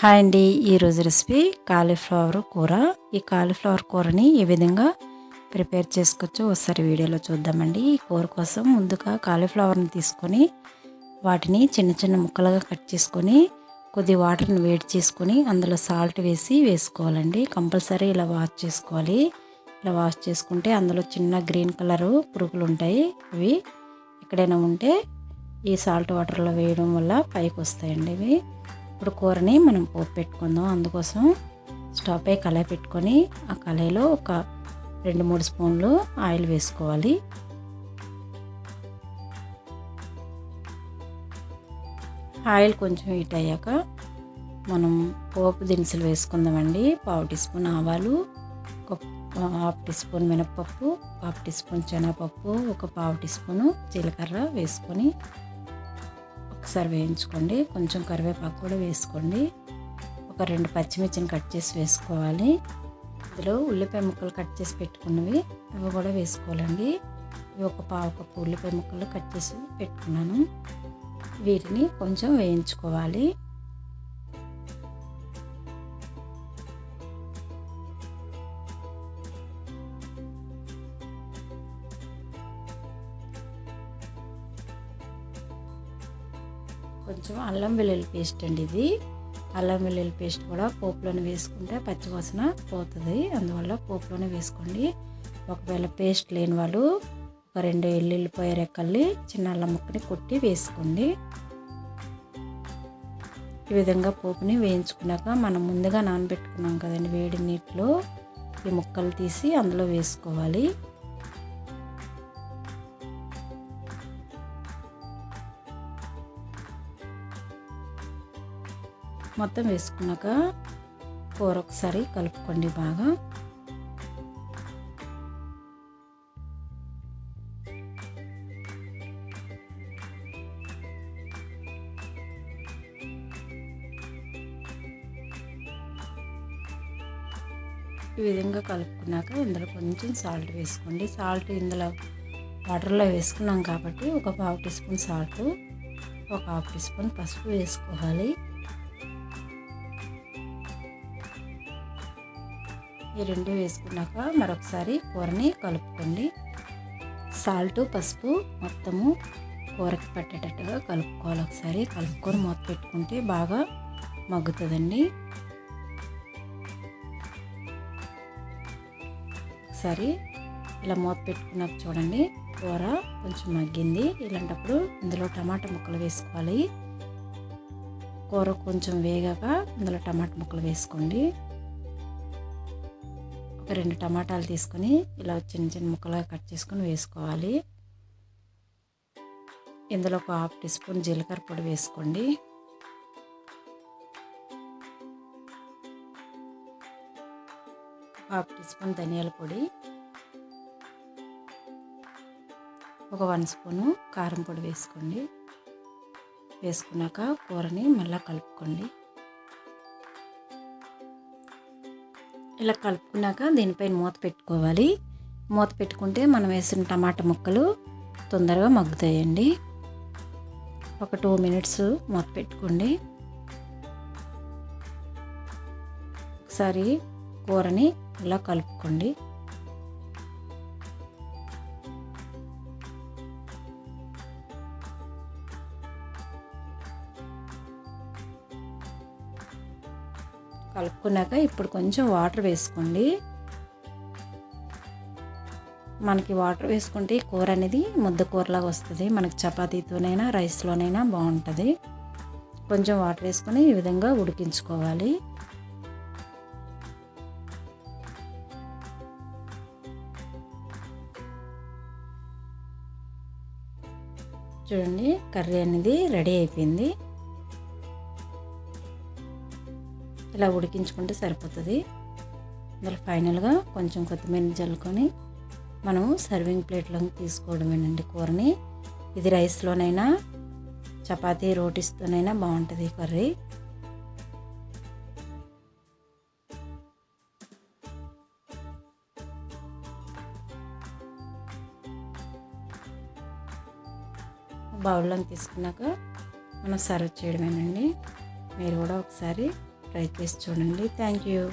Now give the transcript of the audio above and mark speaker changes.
Speaker 1: Hi అండి, ఈరోజు recipe cauliflower కూర. ఈ కాలీఫ్లవర్ కూరని ఏ విధంగా ప్రిపేర్ చేసుకోవచ్చో ఒకసారి వీడియోలో చూద్దామండి. ఈ కూర కోసం ముందుగా కాలీఫ్లవర్ని తీసుకొని వాటిని చిన్న చిన్న ముక్కలుగా కట్ చేసుకొని కొద్ది వాటర్ని వేడి చేసుకొని అందులో సాల్ట్ వేసి వేసుకోవాలండి. కంపల్సరీ ఇలా వాష్ చేసుకోవాలి. ఇలా వాష్ చేసుకుంటే అందులో చిన్న గ్రీన్ కలరు పురుగులు ఉంటాయి. అవి ఎక్కడైనా ఉంటే ఈ సాల్ట్ వాటర్లో వేయడం వల్ల పైకి వస్తాయండి ఇవి. ఇప్పుడు కూరని మనం పోపు పెట్టుకుందాం. అందుకోసం స్టవ్ పై కళాయి పెట్టుకొని ఆ కళాయిలో ఒక 2-3 స్పూన్లు ఆయిల్ వేసుకోవాలి. ఆయిల్ కొంచెం హీట్ అయ్యాక మనం పోపు దినుసులు వేసుకుందామండి. 1/2 టీ స్పూన్ ఆవాలు, ఒక 1/2 టీ స్పూన్ మినపప్పు, 1/2 టీ స్పూన్ శనగపప్పు, ఒక 1/2 టీ స్పూన్ జీలకర్ర వేసుకొని ఒకసారి వేయించుకోండి. కొంచెం కరివేపాకు కూడా వేసుకోండి. ఒక 2 పచ్చిమిర్చిని కట్ చేసి వేసుకోవాలి. ఇందులో ఉల్లిపాయ ముక్కలు కట్ చేసి పెట్టుకున్నవి అవి కూడా వేసుకోవాలండి. ఇవి ఒక 1/2 కప్పు ఉల్లిపాయ ముక్కలు కట్ చేసి పెట్టుకున్నాను. వీటిని కొంచెం వేయించుకోవాలి. కొంచెం అల్లం వెల్లుల్లి పేస్ట్ అండి ఇది. అల్లం వెల్లుల్లి పేస్ట్ కూడా పోపులోనే వేసుకుంటే పచ్చివాసన పోతుంది. అందువల్ల పోపులోనే వేసుకోండి. ఒకవేళ పేస్ట్ లేని వాళ్ళు ఒక 2 ఎల్లుల్లిపాయ రెక్కల్ని చిన్న అల్లం ముక్కని కొట్టి వేసుకోండి. ఈ విధంగా పోపుని వేయించుకున్నాక మనం ముందుగా నానబెట్టుకున్నాం కదండి వేడి నీటిలో ఈ ముక్కలు తీసి అందులో వేసుకోవాలి. మొత్తం వేసుకున్నాక కూర ఒకసారి కలుపుకోండి బాగా. ఈ విధంగా కలుపుకున్నాక ఇందులో కొంచెం సాల్ట్ వేసుకోండి. సాల్ట్ ఇందులో వాటర్లో వేసుకున్నాం కాబట్టి ఒక 1/2 టీ స్పూన్ సాల్ట్, ఒక 1/2 టీ స్పూన్ పసుపు వేసుకోవాలి. ఈ 2 వేసుకున్నాక మరొకసారి కూరని కలుపుకోండి. సాల్ట్ పసుపు మొత్తము కూరకి పట్టేటట్టుగా కలుపుకోవాలి. ఒకసారి కలుపుకొని మూత పెట్టుకుంటే బాగా మగ్గుతుందండి. ఒకసారి ఇలా మూత పెట్టుకున్నాక చూడండి కూర కొంచెం మగ్గింది. ఇలాంటప్పుడు ఇందులో టమాటా ముక్కలు వేసుకోవాలి. కూర కొంచెం వేగాక ఇందులో టమాటా ముక్కలు వేసుకోండి. ఒక 2 టమాటాలు తీసుకొని ఇలా చిన్న చిన్న ముక్కలుగా కట్ చేసుకొని వేసుకోవాలి. ఇందులో ఒక 1/2 టీ స్పూన్ జీలకర్ర పొడి వేసుకోండి. ఒక 1/2 టీ స్పూన్ ధనియాల పొడి, ఒక 1 స్పూను కారం పొడి వేసుకోండి. వేసుకున్నాక కూరని మళ్ళీ కలుపుకోండి. ఇలా కలుపుకున్నాక దీనిపైన మూత పెట్టుకోవాలి. మూత పెట్టుకుంటే మనం వేసిన టమాటా ముక్కలు తొందరగా మగ్గుతాయండి. ఒక 2 మినిట్స్ మూత పెట్టుకోండి. ఒకసారి కూరని ఇలా కలుపుకోండి. కలుపుకున్నాక ఇప్పుడు కొంచెం వాటర్ వేసుకోండి. మనకి వాటర్ వేసుకుంటే కూర అనేది ముద్ద కూరలాగా వస్తుంది. మనకి చపాతీతోనైనా రైస్లోనైనా బాగుంటుంది. కొంచెం వాటర్ వేసుకొని ఈ విధంగా ఉడికించుకోవాలి. చూడండి కర్రీ అనేది రెడీ అయిపోయింది. ఇలా ఉడికించుకుంటే సరిపోతుంది. ఇందులో ఫైనల్గా కొంచెం కొత్తిమీర జల్లుకొని మనం సర్వింగ్ ప్లేట్లోకి తీసుకోవడమేనండి కూరని. ఇది రైస్లోనైనా చపాతీ రోటీస్తోనైనా బాగుంటుంది కర్రీ. బౌల్లోకి తీసుకున్నాక మనం సర్వ్ చేయడమేనండి. మీరు కూడా ఒకసారి ట్రై చేసి చూడండి. Thank you.